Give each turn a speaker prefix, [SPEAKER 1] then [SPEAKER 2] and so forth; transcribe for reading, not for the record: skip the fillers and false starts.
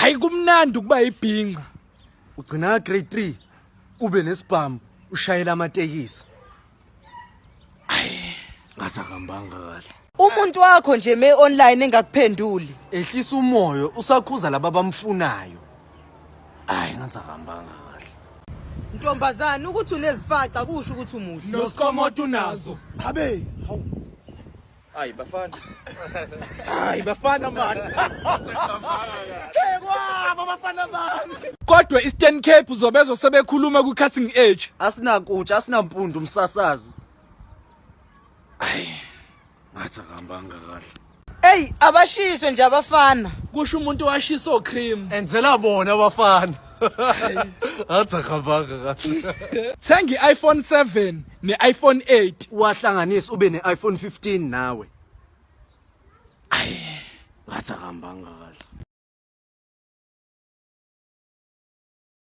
[SPEAKER 1] Hayi kumnandi ukuba ibhinqa.
[SPEAKER 2] Ugcina grade 3 ube nesibhamu ushayela amatekisi. Ngathi akambanga kahle.
[SPEAKER 3] Umuntu wakho nje online engakuphenduli.
[SPEAKER 2] Ehlisa umoyo usakhuza laba bamfunayo. Ngathi akambanga kahle.
[SPEAKER 3] Ntombazana ukuthi unezifaca kusho ukuthi umuhle.
[SPEAKER 1] Nosikomoto unazo.
[SPEAKER 2] Abe, hawu.
[SPEAKER 4] Bafana man.
[SPEAKER 2] Bafana bami.
[SPEAKER 1] Kodwa Eastern Cape uzobezwa sebekhuluma ku cutting edge.
[SPEAKER 2] Asinakutsha, asinampundu umsasazi. Ngathi akambanga kahle.
[SPEAKER 3] Abashiswe nje abafana.
[SPEAKER 1] Kusho umuntu washisa ocream.
[SPEAKER 2] Enzela bona abafana. Ngathi akambanga kahle.
[SPEAKER 1] Thenga iPhone 7 neIphone 8.
[SPEAKER 2] Wahlanganisa ube neIphone 15 nawe. Ngathi akambanga kahle.